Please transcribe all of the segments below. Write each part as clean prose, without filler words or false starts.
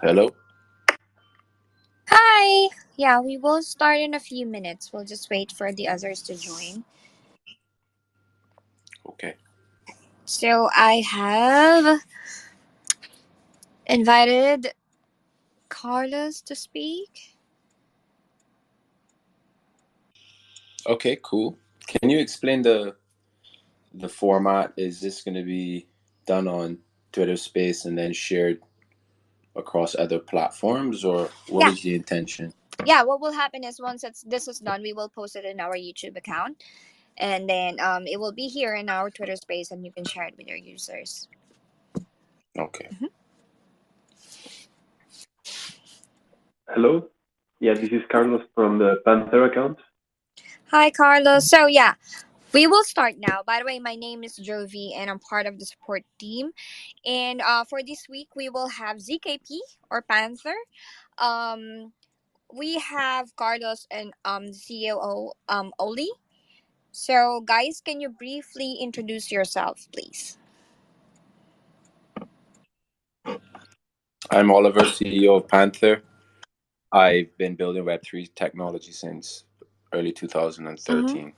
Hello? Hi! Yeah, we will start in a few minutes. We'll just wait for the others to join. Okay. So I have invited Carlos to speak. Okay, cool. Can you explain the format? Is this going to be done on Twitter Space and then shared across other platforms, or what Yeah, is the intention? yeah. What will happen is once this is done, we will post it in our YouTube account, and then it will be here in our Twitter space, and you can share it with your users. Okay. Mhm. Hello. Yeah, this is Carlos from the Panther account. Hi, Carlos. So yeah, we will start now. By the way, my name is Jovi, and I'm part of the support team. And for this week, we will have ZKP or Panther. Um, we have Carlos and COO Oli. So, guys, can you briefly introduce yourself, please? I'm Oliver, CEO of Panther. I've been building Web3 technology since early Mm-hmm. 2013.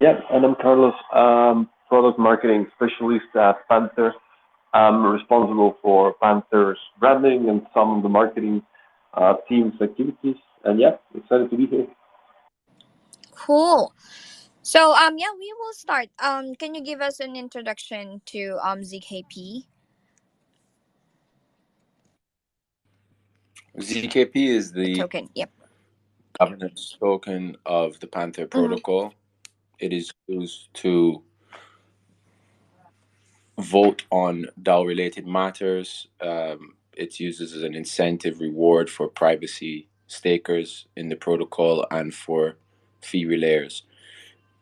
Yeah, and I'm Carlos, product marketing specialist at Panther. I'm responsible for Panther's branding and some of the marketing team's activities. And yeah, excited to be here. Cool. So, yeah, we will start. Can you give us an introduction to ZKP? ZKP is The the token. Yep. governance token of the Panther Mm-hmm. protocol. It is used to vote on DAO related matters. It's used as an incentive reward for privacy stakers in the protocol and for fee relayers.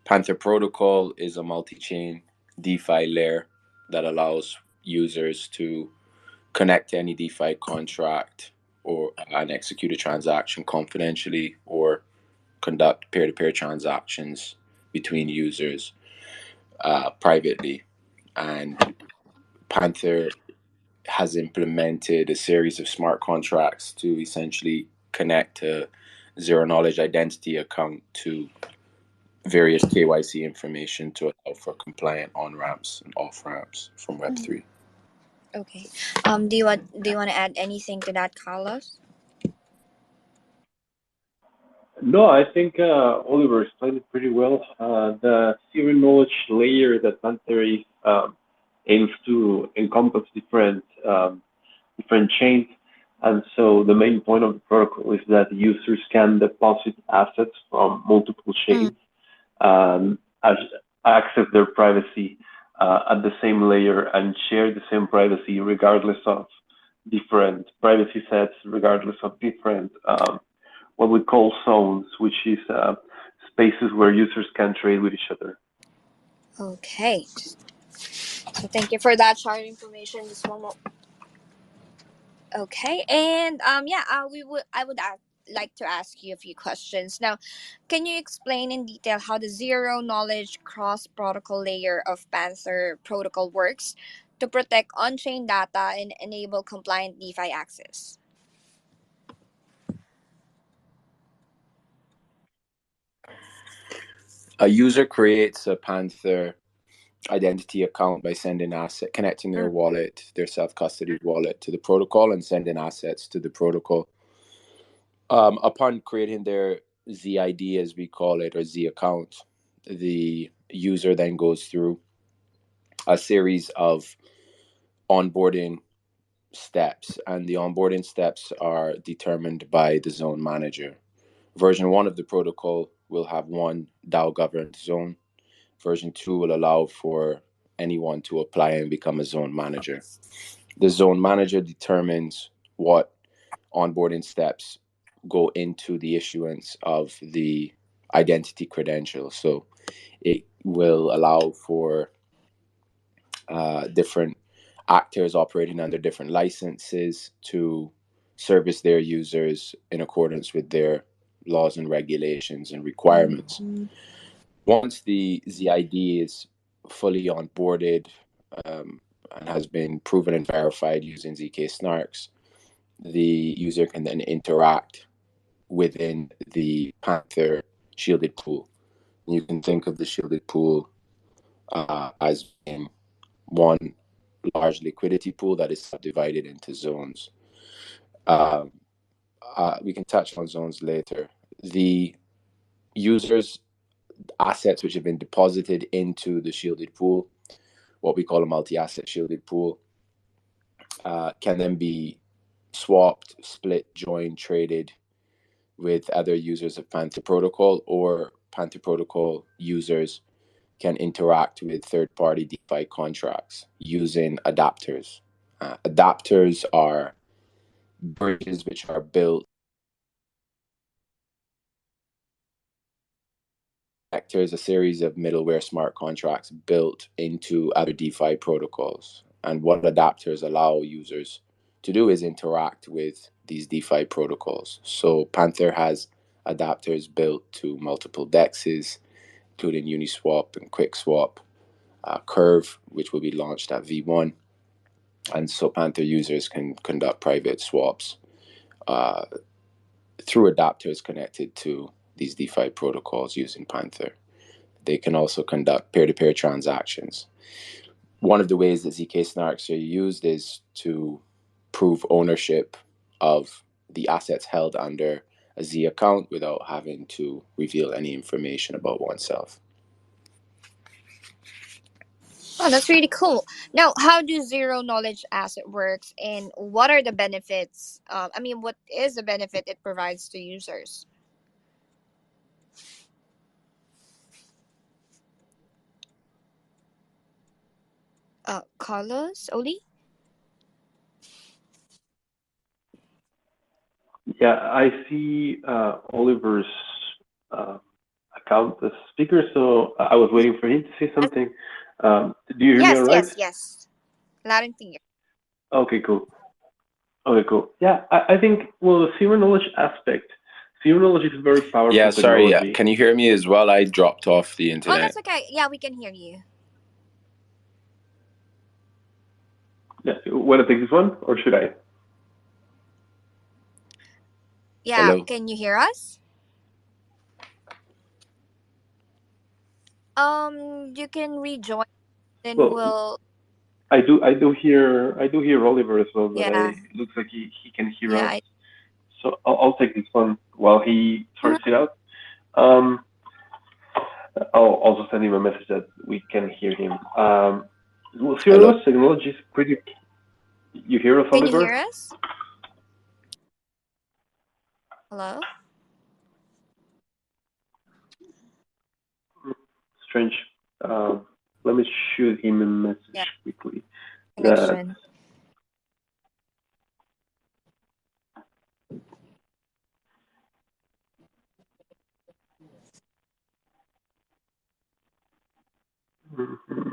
Panther Protocol is a multi chain DeFi layer that allows users to connect to any DeFi contract or and execute a transaction confidentially or conduct peer to peer transactions between users privately. And Panther has implemented a series of smart contracts to essentially connect a zero knowledge identity account to various KYC information to allow for compliant on ramps and off ramps from Mhm. Web3. Okay. Do you want to add anything to that, Carlos? No, I think Oliver explained it pretty well. The zero knowledge layer that Panther is, aims to encompass different chains. And so the main point of the protocol is that users can deposit assets from multiple Mm. chains and access their privacy at the same layer and share the same privacy regardless of different privacy sets, regardless of different what we call zones, which is spaces where users can trade with each other. Okay. So thank you for that short information. Just one more. Okay, and yeah, I would like to ask you a few questions now. Can you explain in detail how the zero knowledge cross protocol layer of Panther protocol works to protect on-chain data and enable compliant DeFi access? A user creates a Panther identity account by connecting Mm. their wallet, their self custody wallet to the protocol and sending assets to the protocol. Upon creating their ZID, as we call it, or Z account, the user then goes through a series of onboarding steps, and the onboarding steps are determined by the zone manager. Version 1 of the protocol will have one DAO governed zone. Version 2 will allow for anyone to apply and become a zone manager. The zone manager determines what onboarding steps go into the issuance of the identity credential. So it will allow for different actors operating under different licenses to service their users in accordance with their laws and regulations and requirements. Once the ZID is fully onboarded, and has been proven and verified using ZK Snarks, the user can then interact within the Panther shielded pool. You can think of the shielded pool as being one large liquidity pool that is subdivided into zones. We can touch on zones later. The users' assets which have been deposited into the shielded pool, what we call a multi-asset shielded pool, can then be swapped, split, joined, traded with other users of Panther Protocol, or Panther Protocol users can interact with third-party DeFi contracts using adapters. Adapters are bridges which are built as a series of middleware smart contracts built into other DeFi protocols. And what adapters allow users to do is interact with these DeFi protocols. So Panther has adapters built to multiple dexes, including Uniswap and QuickSwap, Curve, which will be launched at V1. And so Panther users can conduct private swaps through adapters connected to these DeFi protocols using Panther. They can also conduct peer-to-peer transactions. One of the ways that ZK Snarks are used is to prove ownership of the assets held under a Z account without having to reveal any information about oneself. Oh, that's really cool. Now, how do zero knowledge asset works, and what are the benefits? What is the benefit it provides to users? Carlos, Oli? Yeah, I see Oliver's account as speaker, so I was waiting for him to say something. Do you hear me all right? Yes. Loud and clear. Okay, cool. Okay, cool. Yeah, I think, well, the zero knowledge aspect, zero knowledge is a very powerful Yeah, sorry. technology. Can you hear me as well? I dropped off the Oh, internet. that's okay. Yeah, we can hear you. Yeah, want to take this one, or should I? Yeah, Hello? can you hear us? You can rejoin. Then Well, I do hear Oliver as well, but yeah, it looks like he can hear yeah. us. So I'll take this one while he sorts it out. I'll also send him a message that we can hear him. Well, zero knowledge technology is pretty. You hear us, Can Oliver? you hear us? Hello? Strange. Let me shoot him a message quickly. Connection.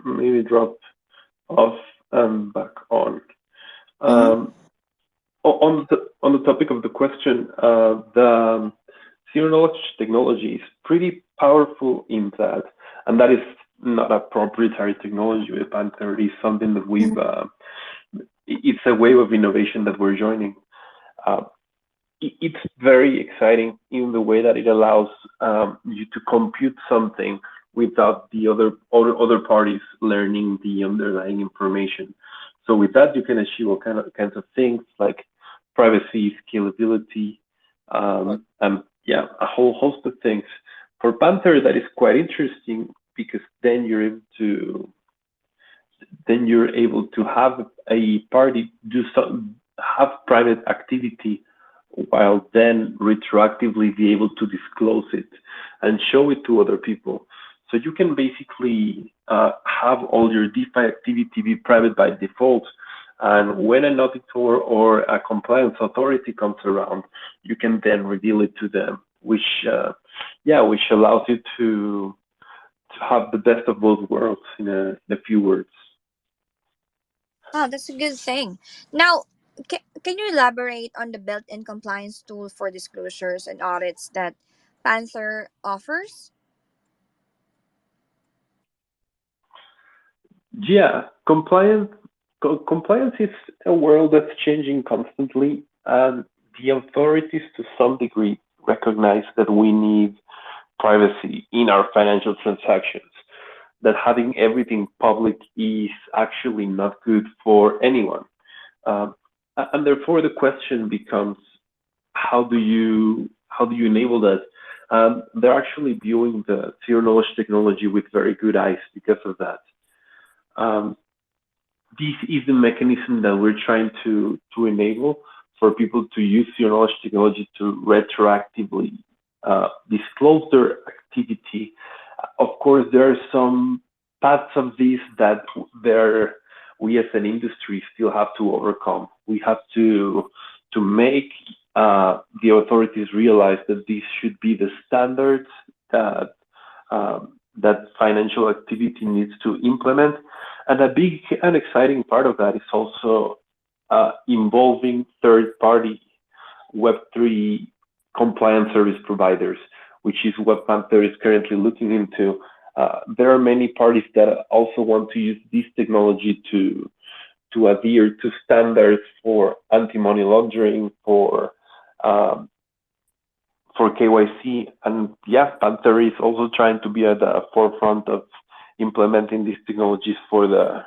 Maybe drop off and back on. On the topic of the question, the zero knowledge technology is pretty powerful in that, and that is not a proprietary technology with Panther. It is something that we've. It's a wave of innovation that we're joining. It's very exciting in the way that it allows you to compute something without the other parties learning the underlying information. So with that, you can achieve all kinds of things like privacy, scalability, and yeah, a whole host of things. For Panther, that is quite interesting because then you're able to have a party have private activity while then retroactively be able to disclose it and show it to other people. So you can basically have all your DeFi activity be private by default. And when an auditor or a compliance authority comes around, you can then reveal it to them, which allows you to have the best of both worlds in a few words. Oh, that's a good thing. Now, can you elaborate on the built-in compliance tool for disclosures and audits that Panther offers? Yeah, compliance compliance is a world that's changing constantly, and the authorities, to some degree, recognize that we need privacy in our financial transactions. That having everything public is actually not good for anyone. Um, and therefore, the question becomes, how do you enable that? They're actually viewing the zero knowledge technology with very good eyes because of that. Um, this is the mechanism that we're trying to enable for people to use zero knowledge technology to retroactively disclose their activity. Of course, there are some parts of this that we as an industry still have to overcome. We have to make the authorities realize that this should be the standards that financial activity needs to implement. And a big and exciting part of that is also involving third-party Web3 compliance service providers, which is what Panther is currently looking into. There are many parties that also want to use this technology to adhere to standards for anti-money laundering, for KYC, and yeah, Panther is also trying to be at the forefront of implementing these technologies for the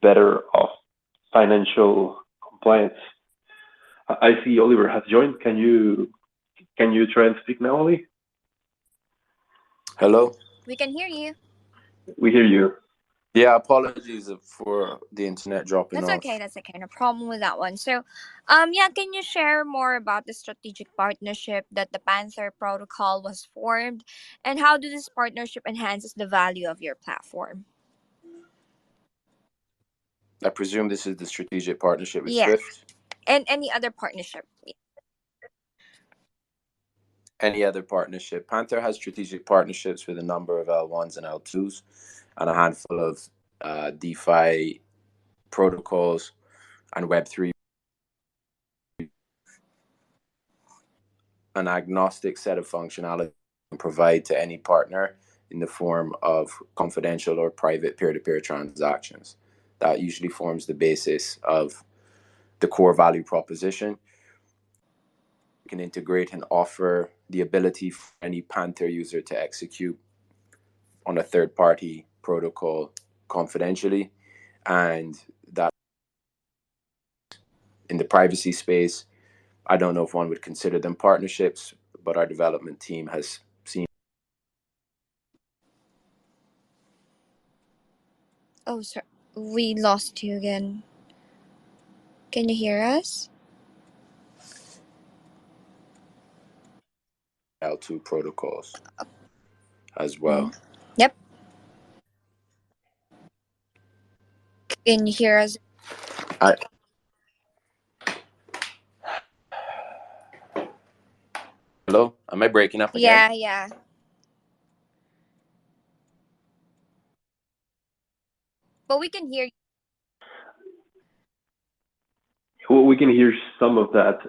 better of financial compliance. I see Oliver has joined. Can you try and speak now, Oli? Hello. We can hear you. We hear you. Yeah, apologies for the internet dropping off. That's okay. No problem with that one. So, can you share more about the strategic partnership that the Panther protocol was formed, and how does this partnership enhances the value of your platform? I presume this is the strategic partnership with Yeah. Swift. And any other partnership? Any other partnership. Panther has strategic partnerships with a number of L1s and L2s and a handful of DeFi protocols and Web3. An agnostic set of functionality can provide to any partner in the form of confidential or private peer-to-peer transactions. That usually forms the basis of the core value proposition. You can integrate and offer the ability for any Panther user to execute on a third-party protocol confidentially, and that in the privacy space, I don't know if one would consider them partnerships, but our development team has seen. Oh, sorry. We lost you again. Can you hear us? L2 protocols as well. Yep. Can you hear us? Hello? Am I breaking up again? Yeah. But we can hear you. Well, we can hear some of that.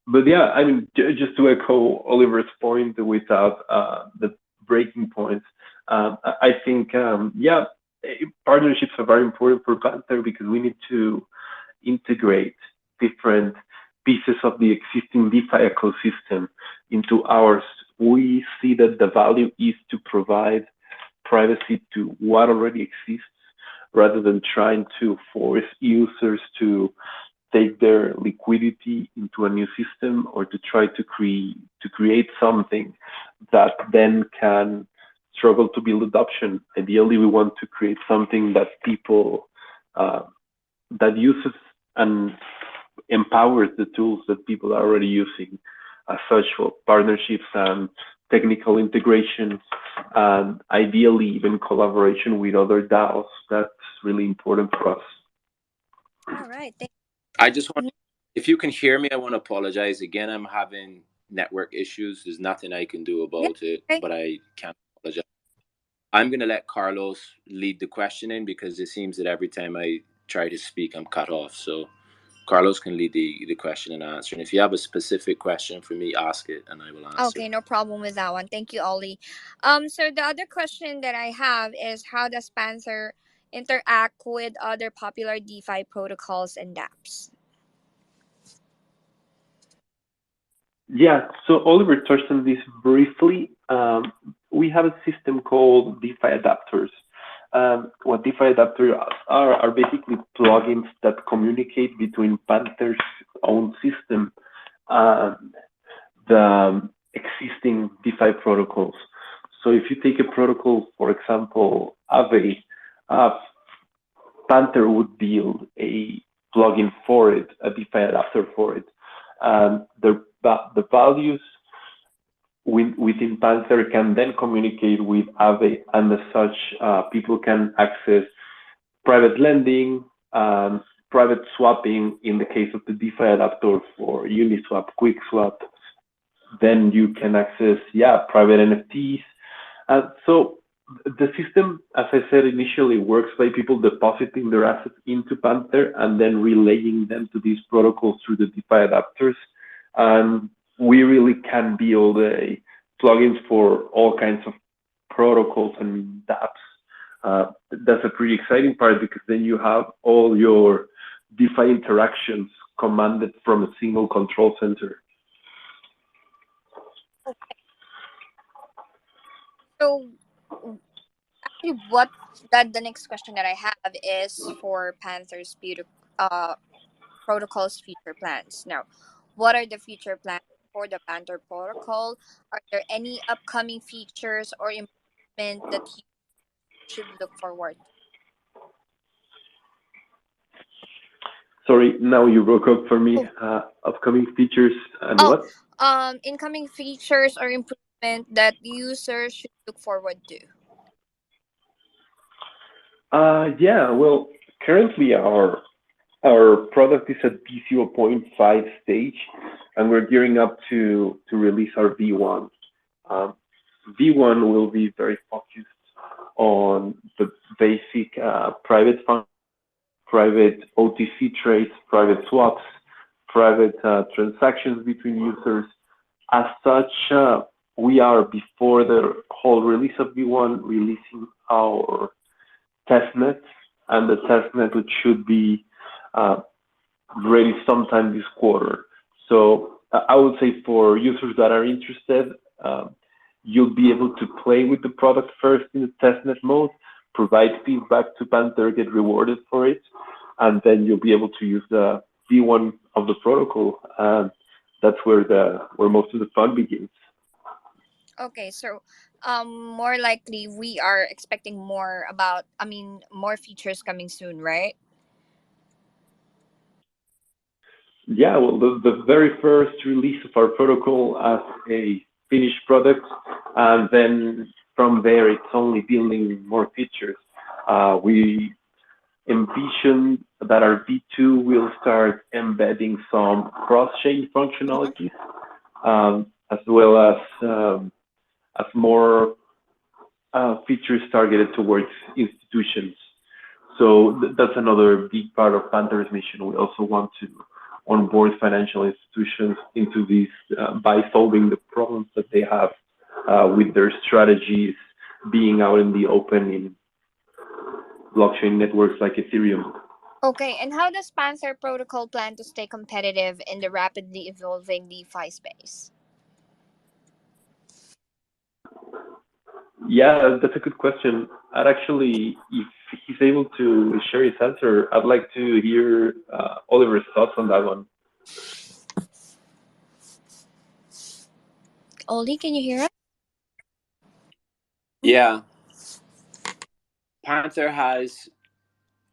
But yeah, I mean, just to echo Oliver's point without the breaking points, I think, partnerships are very important for Panther because we need to integrate different pieces of the existing DeFi ecosystem into ours. We see that the value is to provide privacy to what already exists rather than trying to force users to take their liquidity into a new system or to try to create something that then can struggle to build adoption. Ideally, we want to create something that people that uses and empowers the tools that people are already using, as such for partnerships and technical integrations, and ideally even collaboration with other DAOs. That's really important for us. All right. I just want, if you can hear me, I want to apologize again. I'm having network issues. There's nothing I can do about it, but I can't apologize. I'm going to let Carlos lead the questioning because it seems that every time I try to speak, I'm cut off. So Carlos can lead the question and answer. And if you have a specific question for me, ask it and I will answer. Okay, no problem with that one. Thank you, Ollie. So the other question that I have is, how does Panther interact with other popular DeFi protocols and dApps? Yeah, so Oliver touched on this briefly. We have a system called DeFi adapters. What DeFi adapters are basically plugins that communicate between Panther's own system and the existing DeFi protocols. So if you take a protocol, for example, Aave, Panther would build a plugin for it, a DeFi adapter for it. The values within Panther can then communicate with Aave, and as such, people can access private lending, private swapping in the case of the DeFi adapter for Uniswap, QuickSwap. Then you can access, private NFTs. So the system, as I said initially, works by people depositing their assets into Panther and then relaying them to these protocols through the DeFi adapters. And we really can build plugins for all kinds of protocols and dApps. That's a pretty exciting part, because then you have all your DeFi interactions commanded from a single control center. Okay. So actually, the next question that I have is for Panther's protocol's future plans. Now, what are the future plans for the Panther protocol? Are there any upcoming features or improvement that you should look forward to? Sorry, now you broke up for me. Upcoming features and what? Incoming features or improvement that users should look forward to. Well, currently our product is at V0.5 stage, and we're gearing up to release our V1. V1 will be very focused on the basic private funds, private OTC trades, private swaps, private transactions between users. As such, we are, before the whole release of V1, releasing our testnet, and the testnet, which should be ready sometime this quarter. So I would say for users that are interested, you'll be able to play with the product first in the testnet mode, provide feedback to Panther, get rewarded for it, and then you'll be able to use the V1 of the protocol. And that's where most of the fun begins. Okay, so more likely we are expecting more features coming soon, right? Yeah, well, the very first release of our protocol as a finished product, and then from there it's only building more features. We envision that our V2 will start embedding some cross-chain functionalities, as well as more features targeted towards institutions. So that's another big part of Panther's mission. We also want to onboard financial institutions into these by solving the problems that they have with their strategies being out in the open in blockchain networks like Ethereum. Okay, and how does Panther protocol plan to stay competitive in the rapidly evolving DeFi space? Yeah, that's a good question. I'd actually, if he's able to share his answer, I'd like to hear Oliver's thoughts on that one. Oli, can you hear us? Yeah. Panther has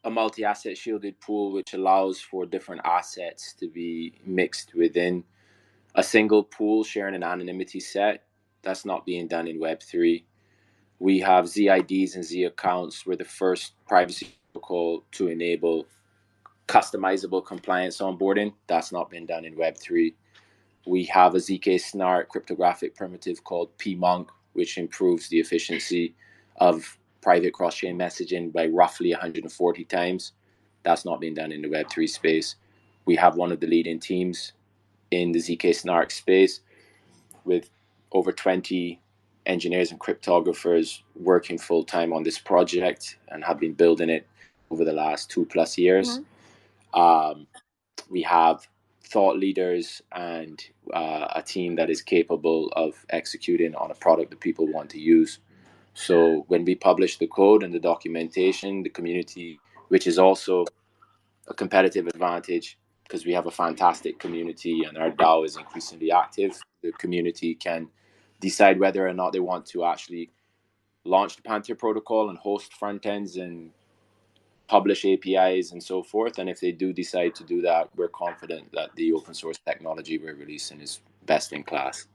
a multi-asset shielded pool, which allows for different assets to be mixed within a single pool, sharing an anonymity set. That's not being done in Web3. We have ZIDs and Z accounts. We're the first privacy protocol to enable customizable compliance onboarding. That's not been done in Web3. We have a ZK Snark cryptographic primitive called pmonk, which improves the efficiency of private cross-chain messaging by roughly 140 times. That's not been done in the Web3 space. We have one of the leading teams in the ZK Snark space with over 20 engineers and cryptographers working full-time on this project and have been building it over the last 2+ years. Mm-hmm. We have thought leaders and a team that is capable of executing on a product that people want to use. So when we publish the code and the documentation, the community, which is also a competitive advantage because we have a fantastic community and our DAO is increasingly active, the community can decide whether or not they want to actually launch the Panther protocol and host front ends and publish APIs and so forth. And if they do decide to do that, we're confident that the open source technology we're releasing is best in class.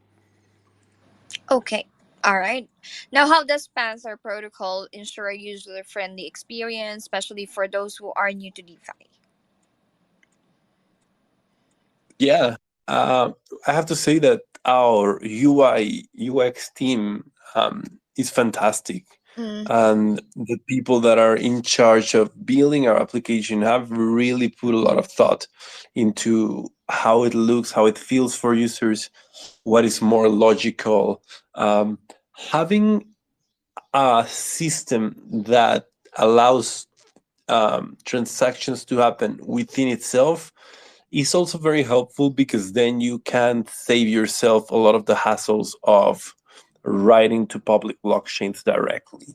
Okay. All right. Now, how does Panther protocol ensure a user-friendly experience, especially for those who are new to DeFi? Yeah, I have to say that our UI UX team is fantastic, and the people that are in charge of building our application have really put a lot of thought into how it looks, how it feels for users, what is more logical. Having a system that allows transactions to happen within itself is also very helpful, because then you can save yourself a lot of the hassles of writing to public blockchains directly.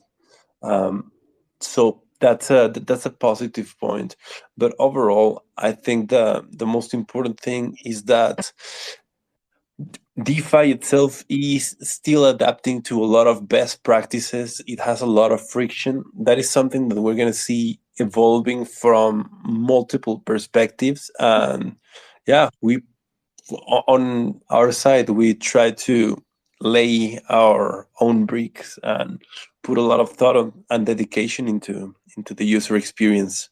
So that's a positive point. But overall, I think the most important thing is that DeFi itself is still adapting to a lot of best practices. It has a lot of friction. That is something that we're going to see evolving from multiple perspectives. And yeah, we on our side, we try to lay our own bricks and put a lot of thought and dedication into the user experience.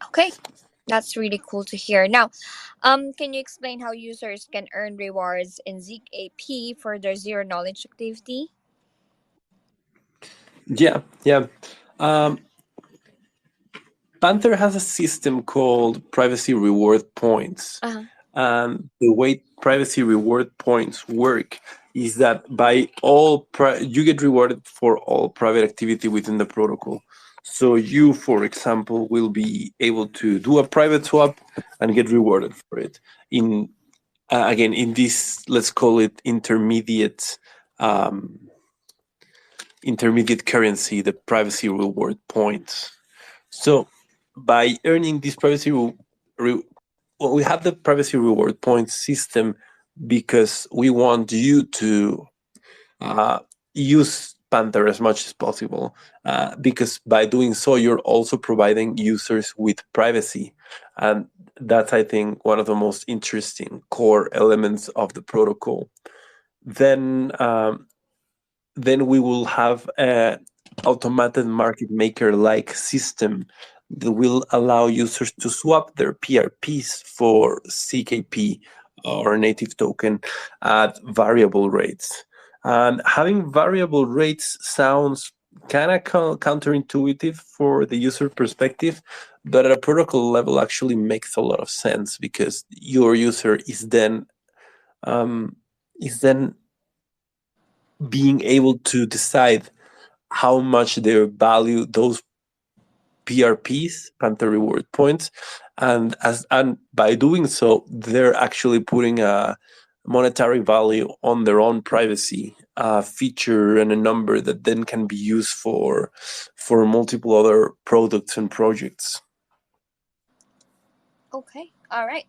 Okay. That's really cool to hear. Now, can you explain how users can earn rewards in ZKP for their zero knowledge activity? Yeah, yeah. Um, Panther has a system called privacy reward points. Uh-huh. And the way privacy reward points work is that you get rewarded for all private activity within the protocol. So you, for example, will be able to do a private swap and get rewarded for it. Again, in this, let's call it intermediate currency, the privacy reward points. So by earning this we have the privacy reward points system because we want you to use Panther as much as possible, because by doing so, you're also providing users with privacy. And that's, I think, one of the most interesting core elements of the protocol. Then we will have a automated market maker like system that will allow users to swap their PRPs for CKP or native token at variable rates. And having variable rates sounds kind of counterintuitive for the user perspective, but at a protocol level actually makes a lot of sense, because your user is then being able to decide how much they value those PRPs, Panther reward points, and by doing so, they're actually putting a monetary value on their own privacy feature and a number that then can be used for multiple other products and projects. Okay. All right.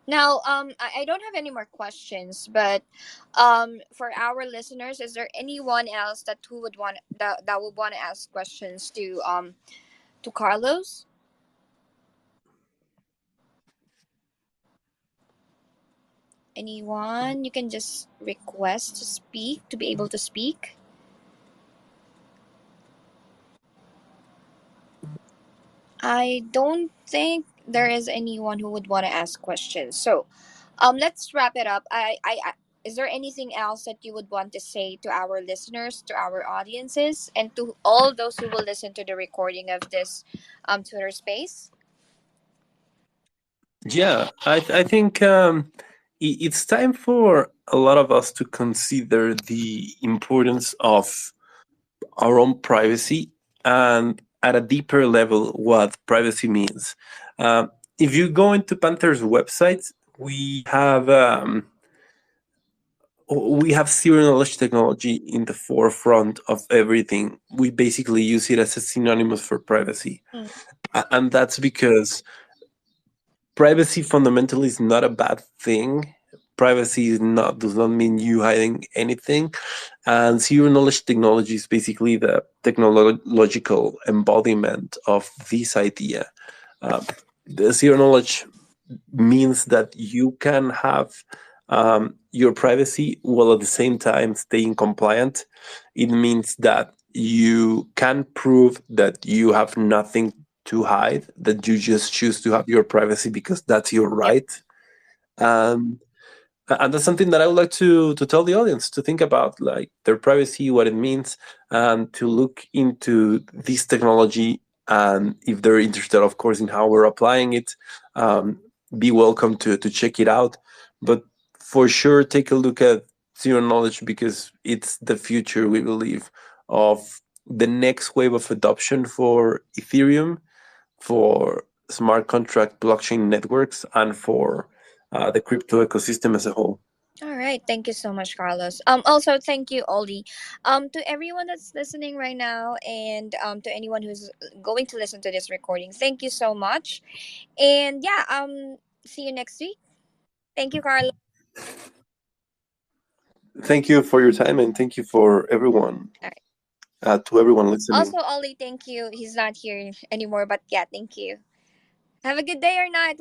Now, I don't have any more questions, but for our listeners, is there anyone else who would want that would want to ask questions to Carlos? Anyone? You can just request to speak to be able to speak. I don't think there is anyone who would want to ask questions. So, let's wrap it up. Is there anything else that you would want to say to our listeners, to our audiences, and to all those who will listen to the recording of this Twitter space? Yeah, I think it's time for a lot of us to consider the importance of our own privacy, and at a deeper level what privacy means. If you go into Panther's website, we have zero knowledge technology in the forefront of everything. We basically use it as a synonymous for privacy. And that's because privacy fundamentally is not a bad thing. Privacy does not mean you hiding anything. And zero knowledge technology is basically the technological embodiment of this idea. The zero knowledge means that you can have your privacy while at the same time staying compliant. It means that you can prove that you have nothing to hide, that you just choose to have your privacy because that's your right. And that's something that I would like to tell the audience to think about, like their privacy, what it means, and to look into this technology. And if they're interested, of course, in how we're applying it, be welcome to check it out. But for sure, take a look at zero knowledge, because it's the future, we believe, of the next wave of adoption for Ethereum, for smart contract blockchain networks, and for the crypto ecosystem as a whole. All right, thank you so much, Carlos. Also thank you, Oli. To everyone that's listening right now, and to anyone who's going to listen to this recording, thank you so much. And yeah, see you next week. Thank you, Carlos. Thank you for your time, and thank you for everyone. All right. To everyone listening. Also, Oli, thank you. He's not here anymore, but yeah, thank you. Have a good day or night.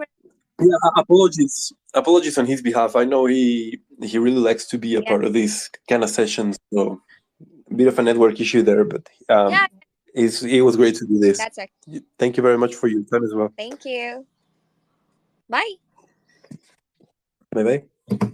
Yeah, apologies on his behalf. I know he really likes to be a part of these kind of sessions, so a bit of a network issue there, but it was great to do this. That's okay. Thank you very much for your time as well. Thank you. Bye. Bye bye.